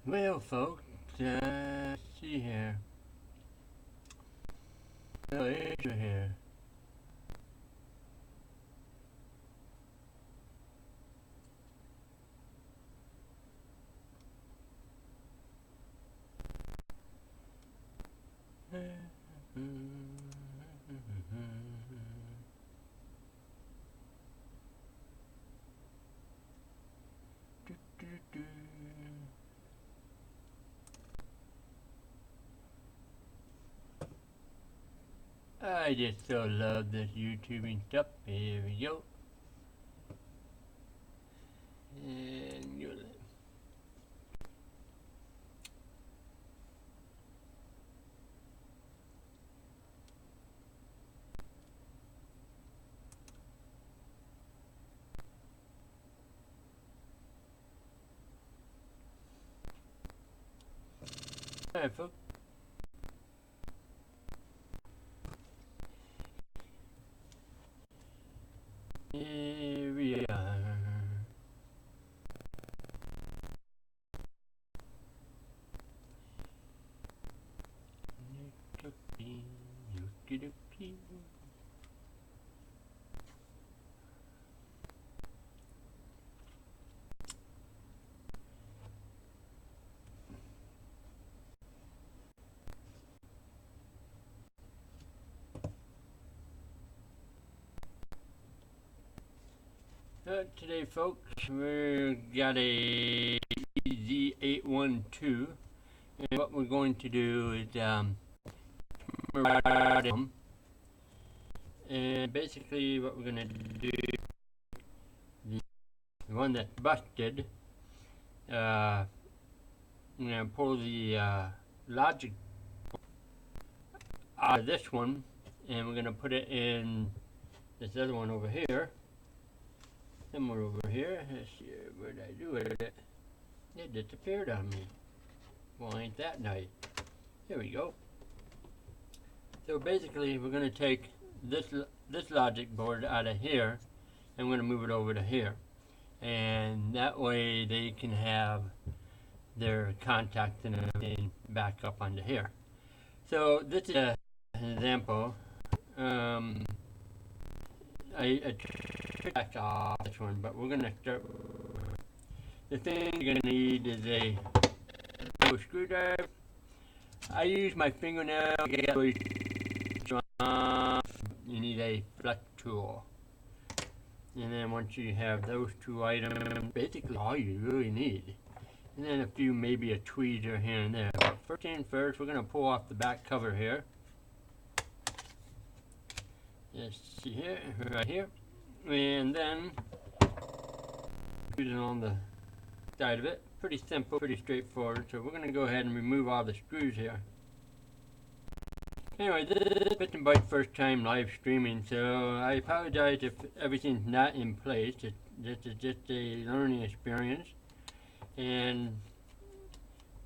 Well, folks, see here. Well, Asia here. I just so love this YouTubing stuff. Here we go. And you Alright, folks. Here we are. Today, folks, we got a Z812, and what we're going to do is and basically what we're going to do, the one that's busted, I'm going to pull the logic out of this one, and we're going to put it in this other one over here. Somewhere over here. Let's see, what did I do with it? It disappeared on me. Well, ain't that nice? Here we go. So basically, we're going to take this logic board out of here, and we're going to move it over to here, and that way they can have their contacts and everything back up onto here. So this is an example. I back off this one, but we're going to start. The thing you're going to need is a screwdriver. I use my fingernail to get those. You need a flex tool. And then once you have those two items, basically all you really need. And then a few, maybe a tweezer here and there. But first thing first, we're going to pull off the back cover here. Let's see here, right here. And then put it on the side of it. Pretty simple, pretty straightforward. So we're going to go ahead and remove all the screws here. Anyway, this is Bits and Bytes first time live streaming, so I apologize if everything's not in place. This is just a learning experience, and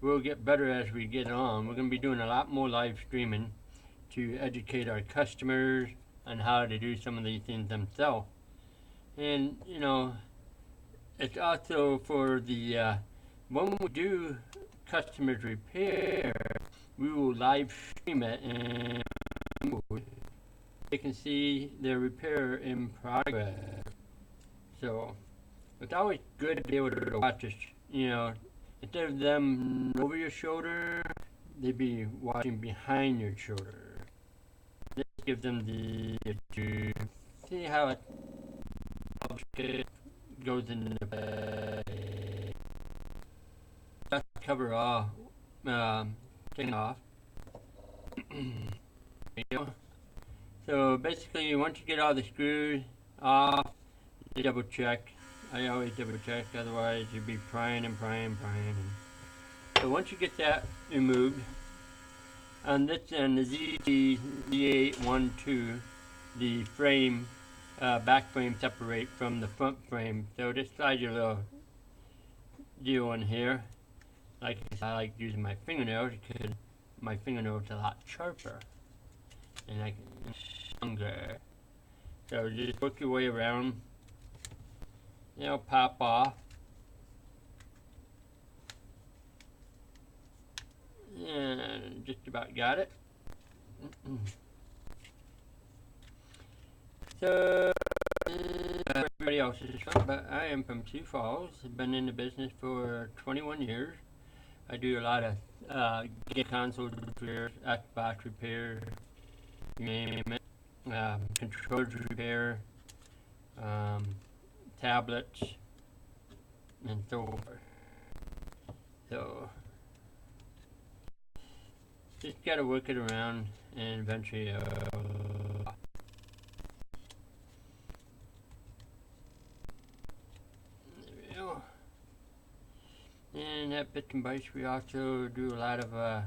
we'll get better as we get on. We're going to be doing a lot more live streaming to educate our customers on how to do some of these things themselves. And, you know, it's also for the, when we do customers repair, we will live stream it and they can see their repair in progress. So it's always good to be able to watch this, you know, instead of them over your shoulder, they'd be watching behind your shoulder. This gives them the to see how it goes in the bag. Just cover all taken off. So basically, once you get all the screws off, you double check. I always double check, otherwise you'd be prying and prying and prying. So once you get that removed, on this end, the Z812, the frame, back frame separate from the front frame. So this slides your little deal in here. Like I like using my fingernails because my fingernails are a lot sharper and I can stronger. So just work your way around. It'll pop off. And just about got it. So, everybody else is fun, but I am from Sioux Falls. I've been in the business for 21 years. I do a lot of game console repairs, Xbox repair, you name it, controllers repair, tablets, and so forth. So, just gotta work it around, and eventually, and at Bits and Bytes, we also do a lot of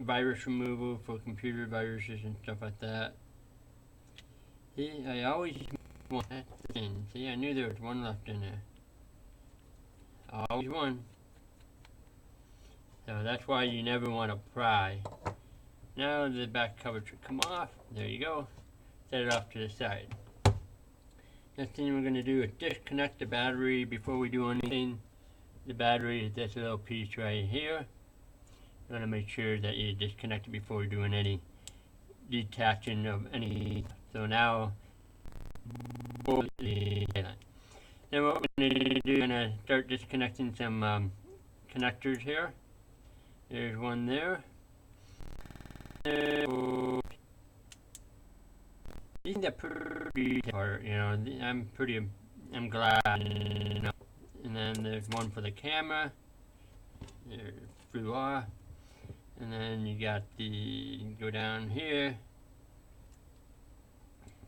virus removal for computer viruses and stuff like that. See, I always want that in. See, I knew there was one left in there. Always one. So that's why you never want to pry. Now the back cover should come off. There you go. Set it off to the side. Next thing we're going to do is disconnect the battery before we do anything. The battery is this little piece right here. You want to make sure that you disconnect it before you're doing any detaching of any. So now, then what we're going to do, we're going to start disconnecting some connectors here. There's one there. These are the pretty part, you know. I'm glad, you know. And then there's one for the camera. There's through off. And then you got go down here.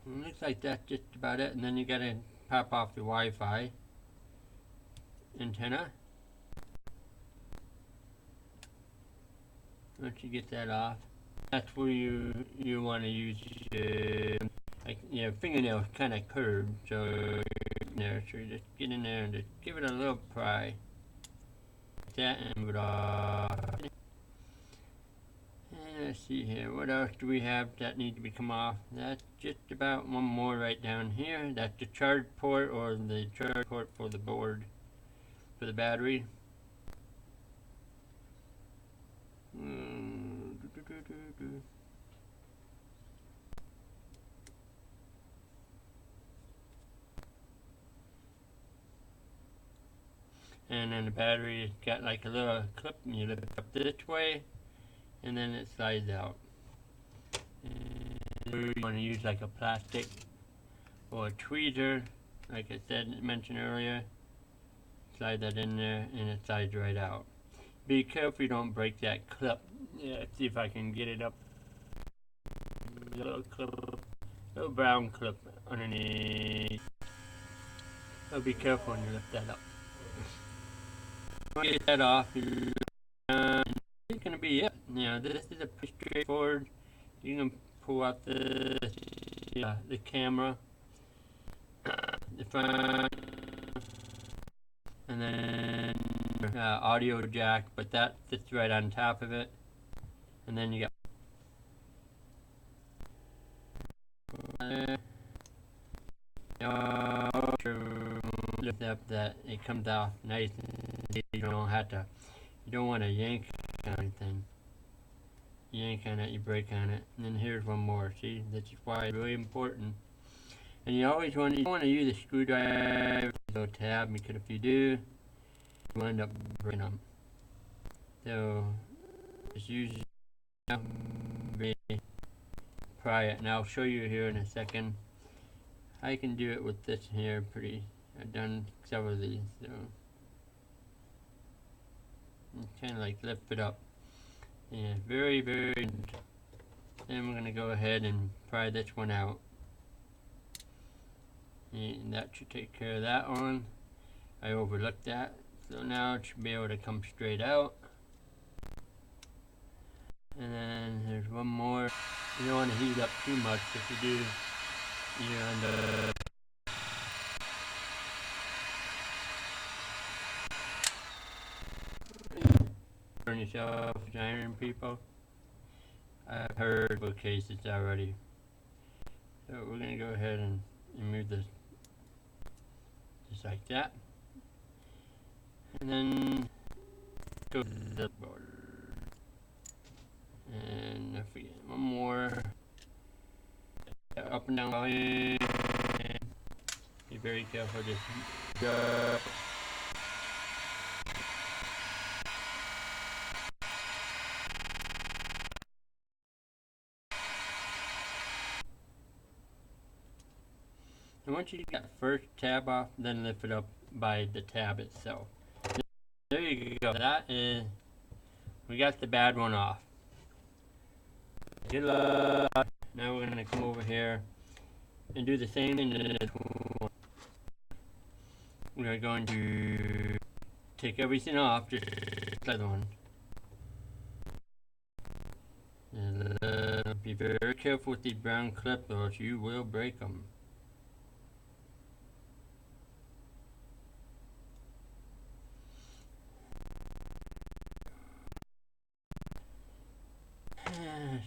It looks like that's just about it. And then you gotta pop off the Wi-Fi antenna. Once you get that off, that's where you want to use your fingernails kind of curved, so there. So you just get in there and just give it a little pry. Like that, and move it off. And let's see here. What else do we have that needs to be come off? That's just about one more right down here. That's the charge port, or the charge port for the board, for the battery. And then the battery has got like a little clip, and you lift it up this way, and then it slides out. And you want to use like a plastic or a tweezer, like I mentioned earlier. Slide that in there, and it slides right out. Be careful you don't break that clip. Yeah, let's see if I can get it up. Little clip, little brown clip underneath. So be careful when you lift that up. When you get that off, it's gonna be it. You know, this is a pretty straightforward. You can pull out the camera, the front, and then audio jack, but that sits right on top of it. And then you got lift up that it comes off nice and you don't have to, you don't want to yank on anything. Yank on it, you break on it. And then here's one more. See, that's why it's really important. And you always want to use a screwdriver or tab, because if you do, you end up breaking them. So just use pry it, and I'll show you here in a second. I can do it with this here I've done several of these, so kind of like lift it up. Yeah, very, very. Then we're gonna go ahead and pry this one out, and that should take care of that one. I overlooked that, so now it should be able to come straight out. And then there's one more. You don't want to heat up too much. If you do, you end up burn yourself with iron, people. I've heard of cases already. So we're gonna go ahead and remove this just like that. And then go to the border. And I forget one more. Up and down volume. Be very careful. Just and once you get that first tab off, then lift it up by the tab itself. There you go. That is, we got the bad one off. Good luck. Now we're gonna come over here and do the same thing. We're going to take everything off, just the other one. And, be very careful with these brown clips, or else you will break them.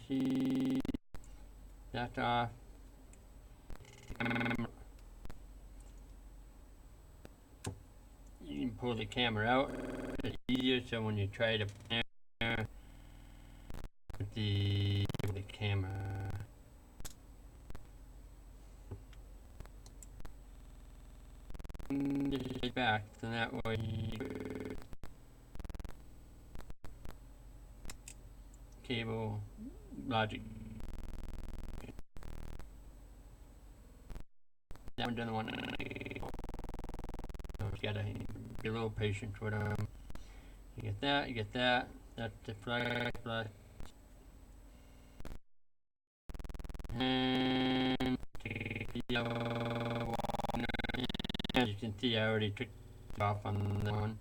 See, that's off. You can pull the camera out. It's easier, so when you try to with the camera. Just back, so that way. Cable, logic. That one doesn't want to. So you gotta be a little patient with them. You get that, you get that. That's the flash. And as you can see, I already took it off on that one.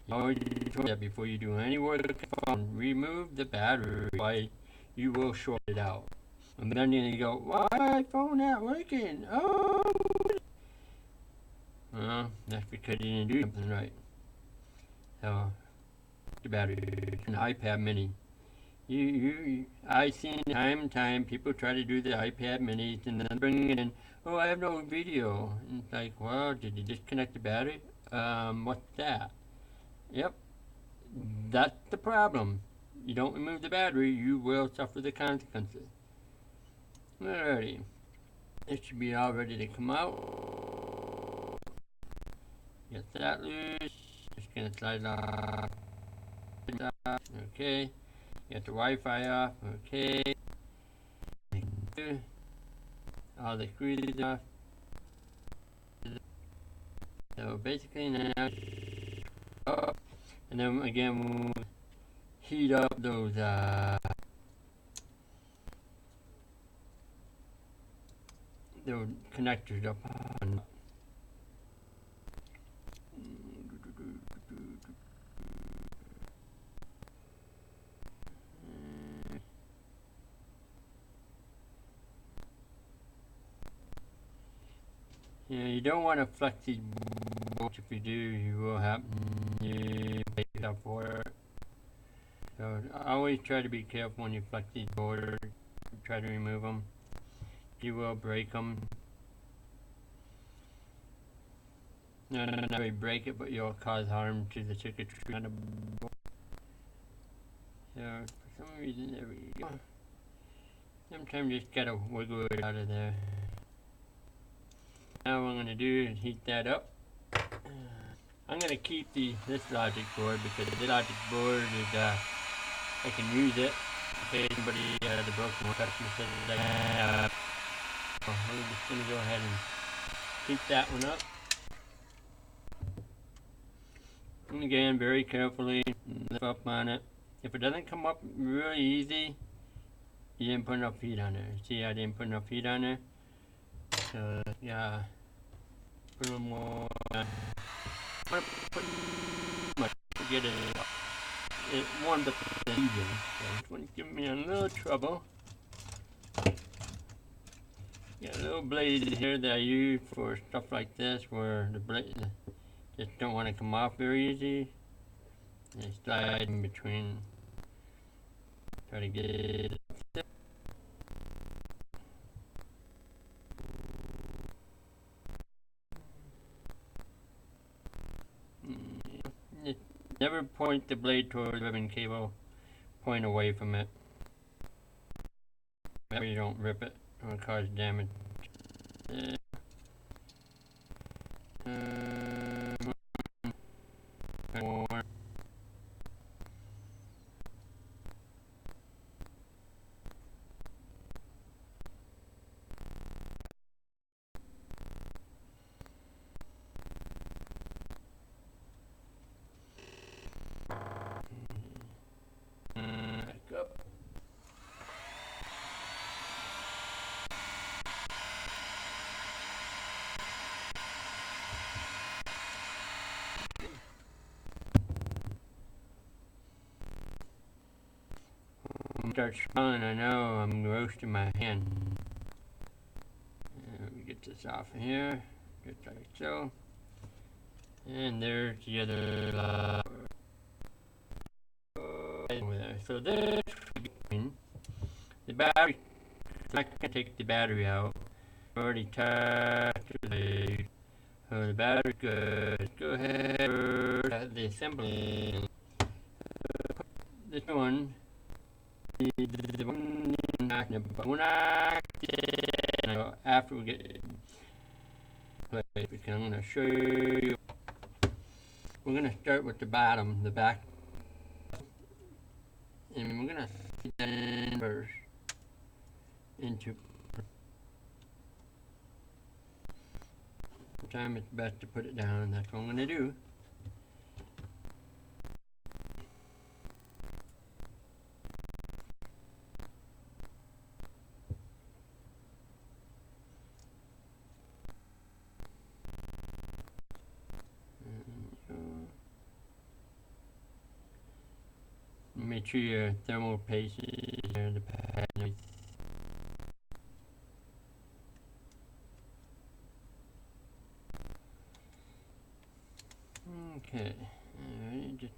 You always do that before you do any work with the phone. Remove the battery. Why you will short it out. And then you go, why is my phone not working? Oh, well, that's because you didn't do something right. So the battery. An iPad Mini. I seen time and time people try to do the iPad Minis and then bring it in. Oh, I have no video. And it's like, well, did you disconnect the battery? What's that? Yep, that's the problem. You don't remove the battery, you will suffer the consequences. Alrighty, it should be all ready to come out. Get that loose. Just gonna slide off. Okay. Get the Wi-Fi off. Okay. All the screws off. So basically now, and then again we'll heat up those connectors up on. Yeah, you don't want to flex these bolts. If you do, you will have to pay up for it. So always try to be careful when you flex these bolts. Try to remove them. You will break them. No, not really break it, but you'll cause harm to the circuitry on the board. So for some reason, there we go. Sometimes you just gotta wiggle it out of there. Now what I'm going to do is heat that up. I'm going to keep this logic board because the logic board is, I can use it in case somebody, the broken customer says that we're just going to go ahead and heat that one up. And again, very carefully lift up on it. If it doesn't come up really easy, you didn't put enough heat on there. See, I didn't put enough heat on there. So, yeah. Put a little more. Put much to get it. It warmed up the engine, so it's going to give me a little trouble. Got a little blade here that I use for stuff like this, where the blade just don't want to come off very easy. And slide in between. Try to get it. Never point the blade toward the ribbon cable. Point away from it. That way you don't rip it or cause damage. More. Back up. Start smelling, I know I'm roasting my hand. Let me get this off of here, just like so. And there's the other over there. So this, the battery, I can take the battery out. Already touched the blade. So the battery's good. Go ahead at the assembly. This one. The one after we get place, because I'm going to show you. We're going to start with the bottom, the back, and we're going to fit that in first into. Sometimes it's best to put it down, and that's what I'm going to do. Make sure your thermal paste is there, the pad. Okay, alright, just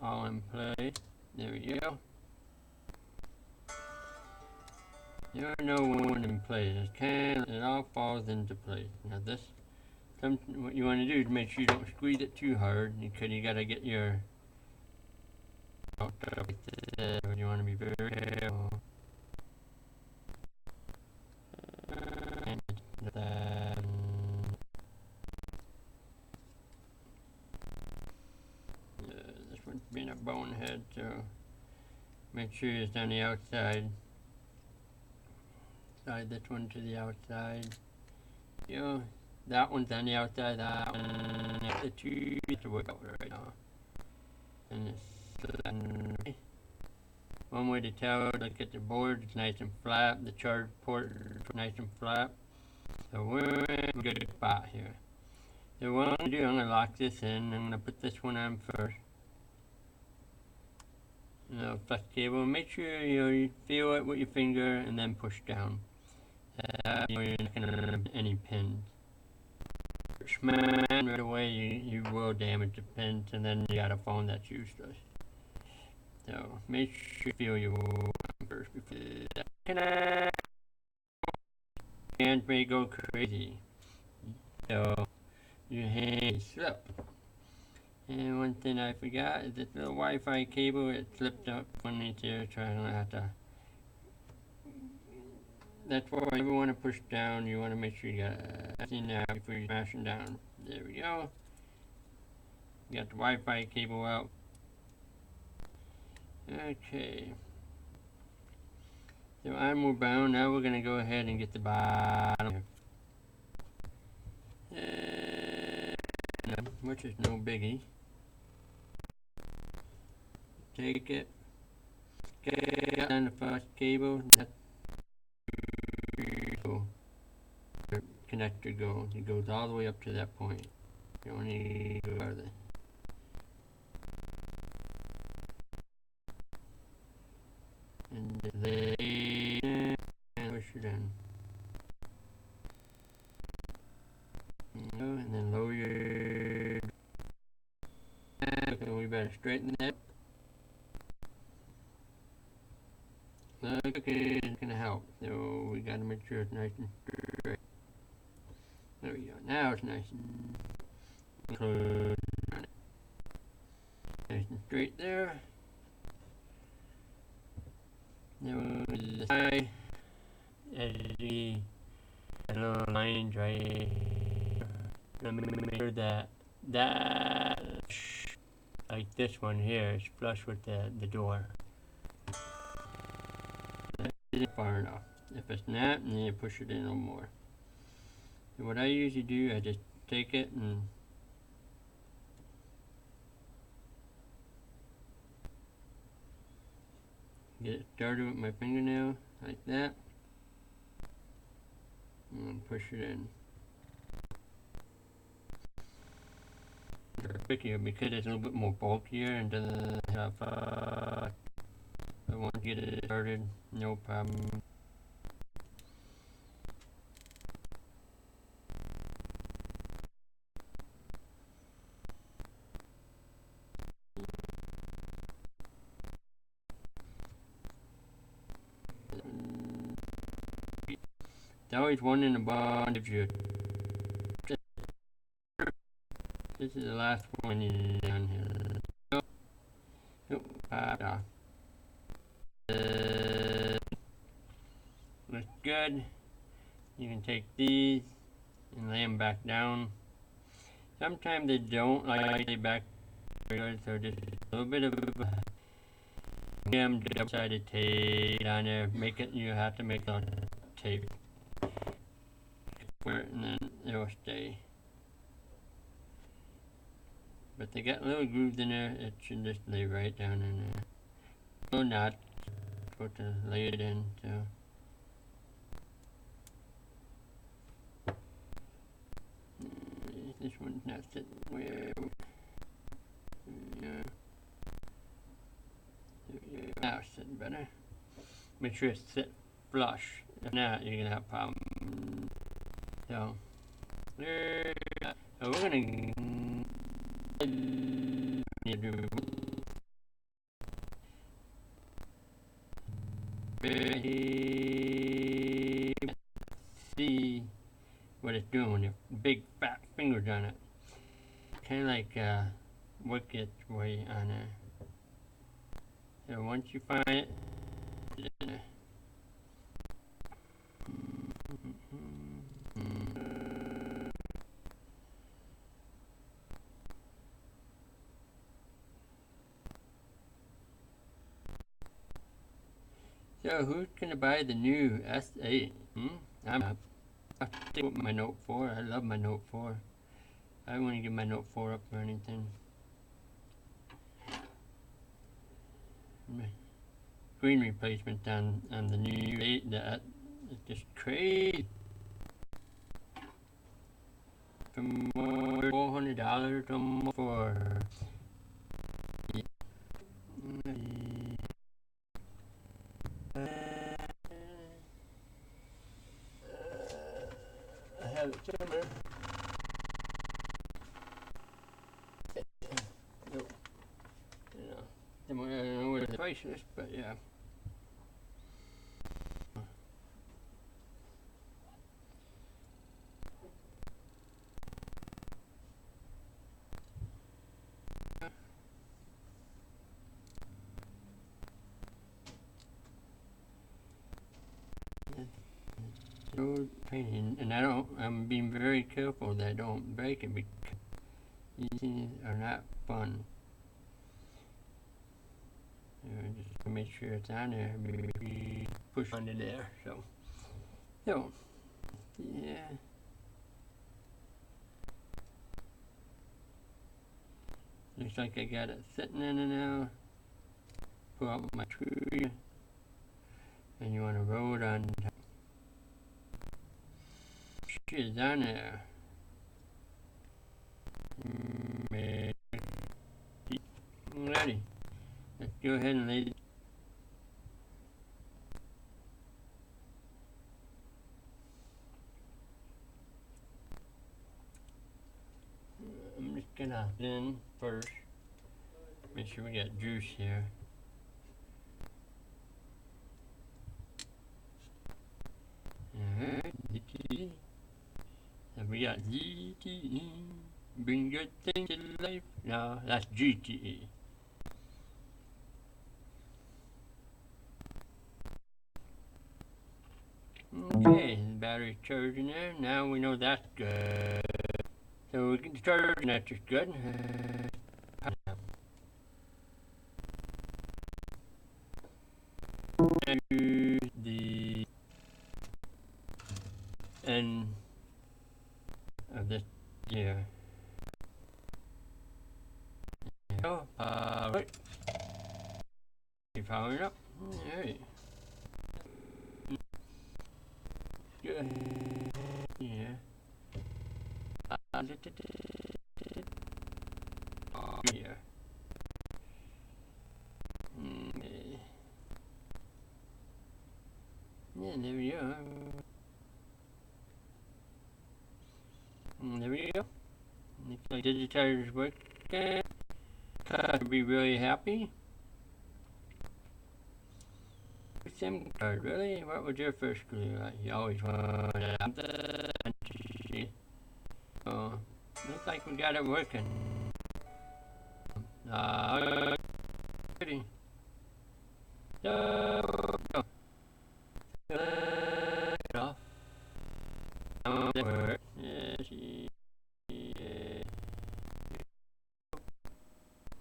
all in place. There we go. There are no one in place. It all falls into place. Now this, what you want to do is make sure you don't squeeze it too hard, because you got to get your. You want to be very careful. This one's being a bonehead, so make sure it's on the outside. Slide this one to the outside. You know, that one's on the outside, that one. The two to work out right now. And this. One way to tell, look at the board, it's nice and flat. The charge port is nice and flat. So we're in a good spot here. So what I'm going to do, I'm going to lock this in. I'm going to put this one on first. Flex cable. Make sure you feel it with your finger and then push down. You're not going to have any pins. Smash right away, you will damage the pins, and then you got a phone that's useless. So make sure you feel your first before that connect. Hands may go crazy. So your hands slip. And one thing I forgot is that the Wi-Fi cable, it slipped up underneath here, so I'm gonna have to. That's why you want to push down. You want to make sure you got everything out before you smash them down. There we go. You got the Wi-Fi cable out. Okay. So I'm bound. Now we're going to go ahead and get the bottom. Which is no biggie. Take it. Get on the first cable. That's the connector goes. It goes all the way up to that point. You don't need to go farther. And push it in. And then lower your. Okay, we better straighten that. Okay, it's gonna help. So we gotta make sure it's nice and straight. There we go. Now it's nice and close. Nice and straight there. Now the side, and the little lines right. Let me make sure that like this one here is flush with the door. That isn't far enough. If it's not, then you push it in a little more. So what I usually do, I just take it and get it started with my fingernail, like that. And push it in. Trickier because it's a little bit more bulkier and doesn't have I want to get it started, no problem. There's always one in the bottom of your. This is the last one down here. Nope, popped off. Looks good. You can take these and lay them back down. Sometimes they don't like they back good, so just a little bit of double-sided tape on there. Make it. You have to make a tape for it, and then it will stay. But they got little grooves in there. It should just lay right down in there. No not supposed to lay it in. So. This one's not sitting where. Now it's sitting better. Make sure it's sit flush. If not, you're gonna have problems. So we're gonna see what it's doing when you have big fat fingers on it. Kind of like work its way on there. So once you find it, so who's gonna buy the new S8? I'm not. I'll stick with my Note 4. I love my Note 4. I don't want to give my Note 4 up for anything. Screen replacement on the new 8, that is just crazy. From $400 to more for I have it somewhere. Nope. I don't know what the price is, but yeah. So painting, and I'm being very careful that I don't break it because these things are not fun. Just to make sure it's on there, maybe push under there. So yeah. Looks like I got it sitting in there now. Pull out my tree, and you want to roll it on top. Shit is on there. Alrighty. Let's go ahead and lay it. I'm just gonna then first make sure we got juice here. Alright, and we got GTE, bring good things to life. No, that's GTE. Okay, the battery's charging there. Now we know that's good. So we can charge that is good. The end of this year. So, right. Keep powering up. Alright. Good. Yeah. Here. Yeah, there we go. There we go. Looks like digitizer is working. Could be really happy. SIM card, really? What was your first clue? You always wanted to. Oh, looks like we got it working. Pretty. Off. That worked.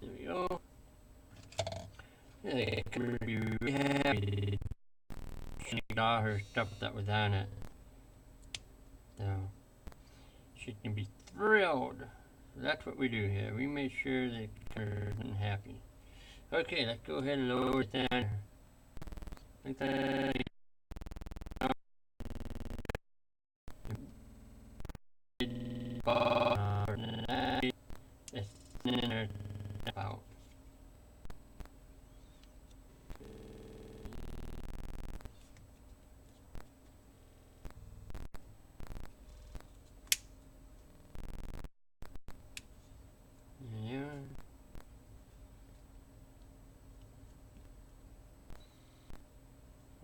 There we go. Yeah, all her stuff that was on it. So she can be thrilled. So that's what we do here. We make sure that they're happy. Okay, let's go ahead and lower it down. Out. Yeah.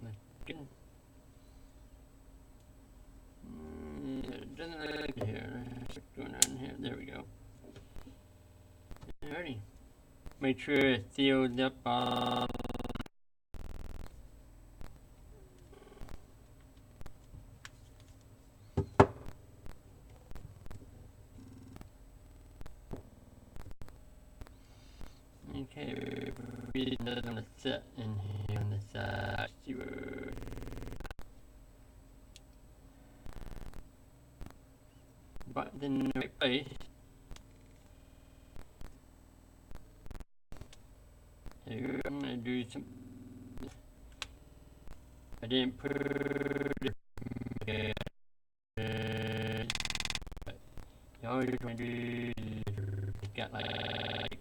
Let's get doesn't look here. What's going on here? There we go. Alrighty. Make sure it's sealed up. Okay, we another one to set in here on the side. Button in the right place. Here, I'm gonna do some. I didn't put it. You always want to do. It's got like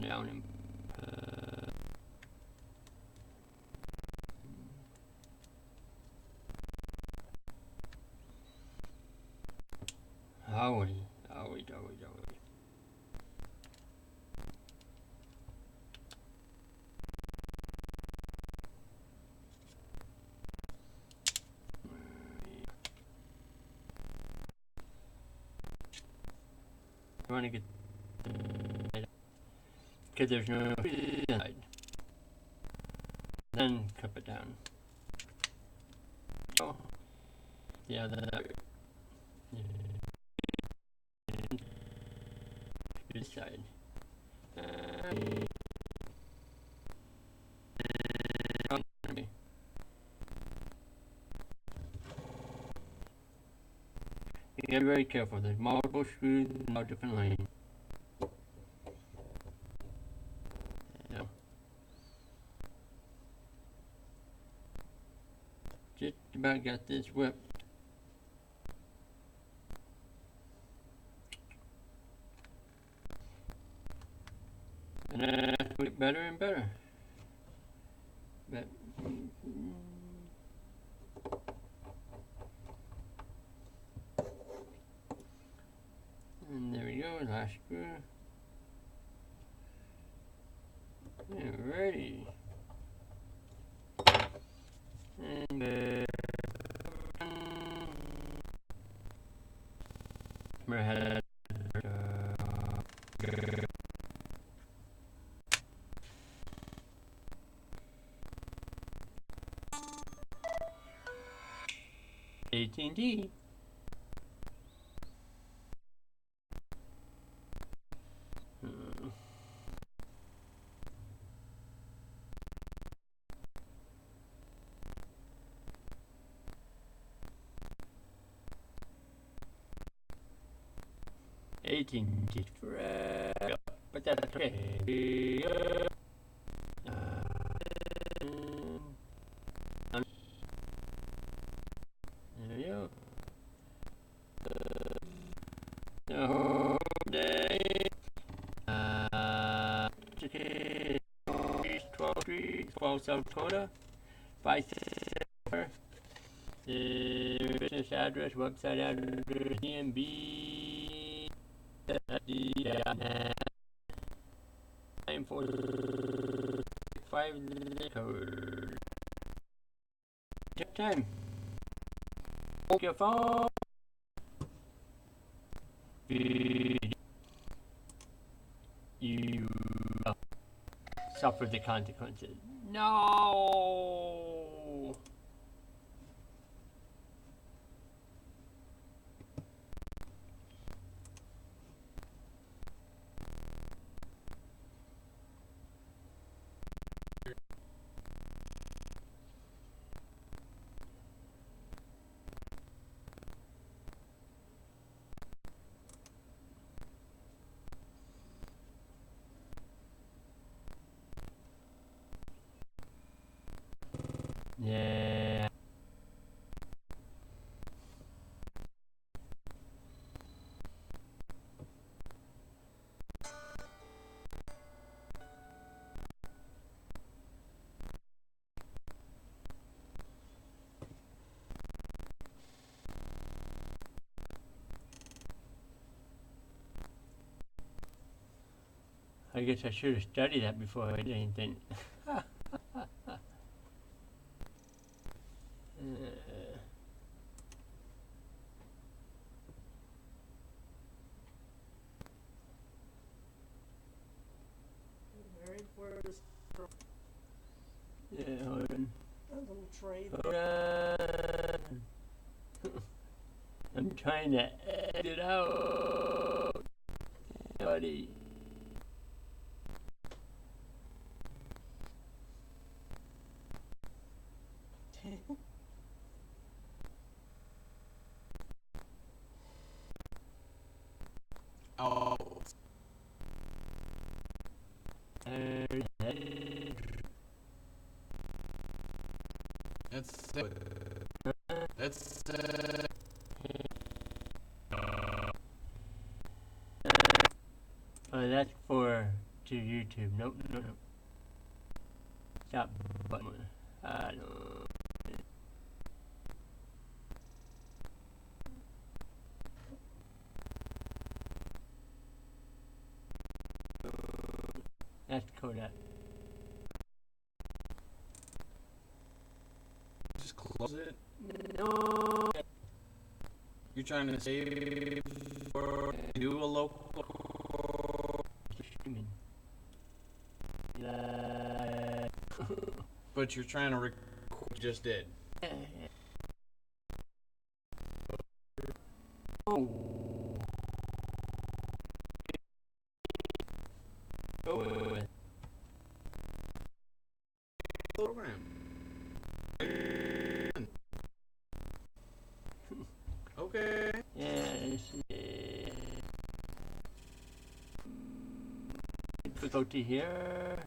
down and. Always. You want to get because there's no inside. Then cup it down. Oh, the other this side. You gotta be very careful. There's multiple screws in all different lanes. So, just about got this whipped. And I put it better and better. But and there we go, last screw. Alrighty. And had AT&T. Hmm. AT&T forever, but that's okay. There we go. No day. 12 Street, 12 South Dakota, 564. The business address, website address, DMB. 945 code. Check time. Hold your phone. You suffer the consequences. No. Yeah. I guess I should have studied that before I did anything. Married, where is Yeah, hold on. a little tray? Hold on. I'm trying to edit it out. Buddy. Oh, that's Oh, that's for to YouTube. Nope, no, no. Stop button. No. That's Kodak. just close it. No. You're trying to save or do a local, Streaming. but you're trying to record. You just did. Oh. Oh. Program. Okay. Yes. Difficulty here.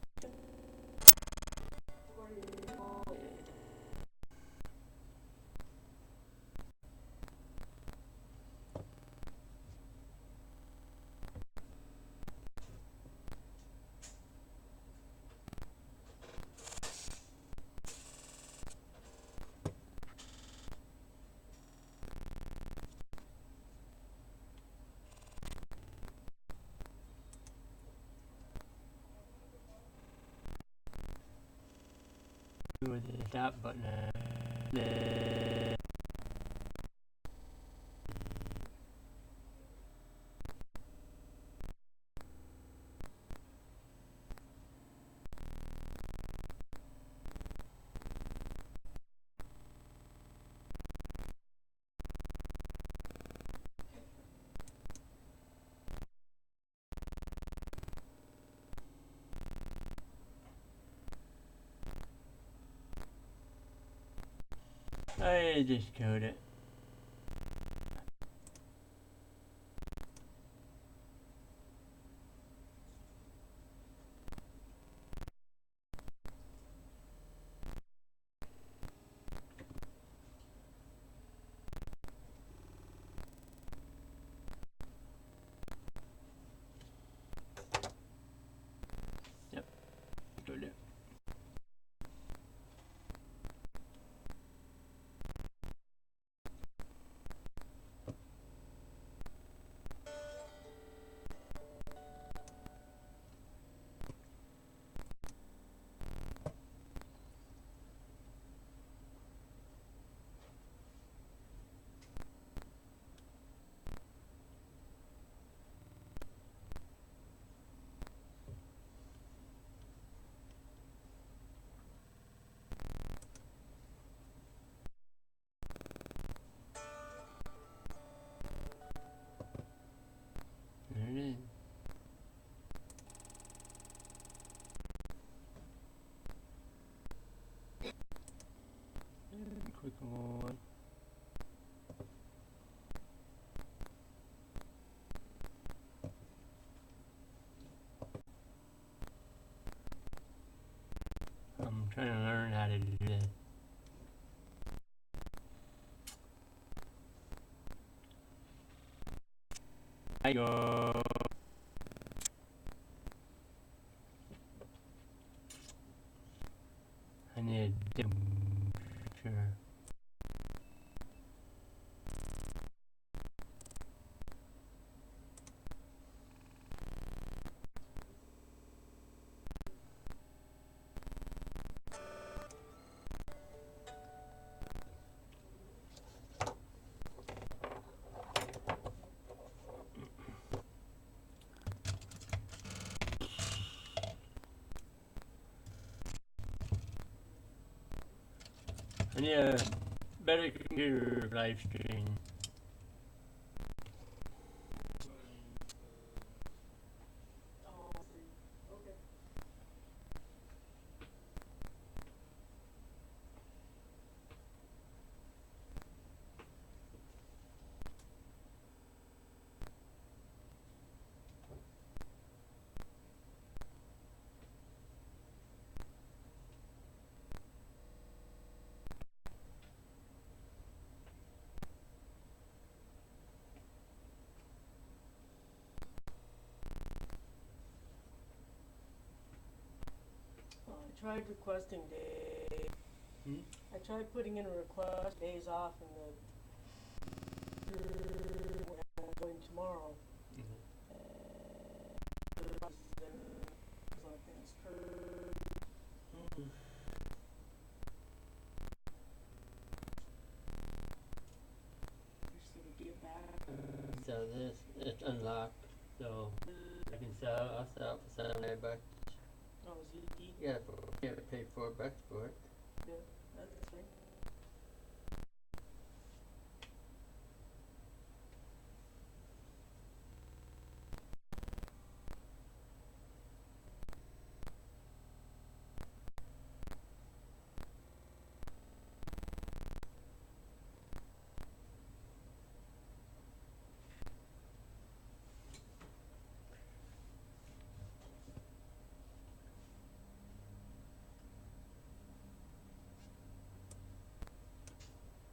With the stop button. I just code it. Yep, code it. There it is. Quick one. I'm trying to learn how to do this. I go. I need a sure. I need a better computer for live stream. I tried requesting days. I tried putting in a request days off in the when I'm going tomorrow. So this it's unlocked, so I can sell. I'll sell for $700. Oh, ZD? Yeah, pay $4 for it. Yeah, that's fine.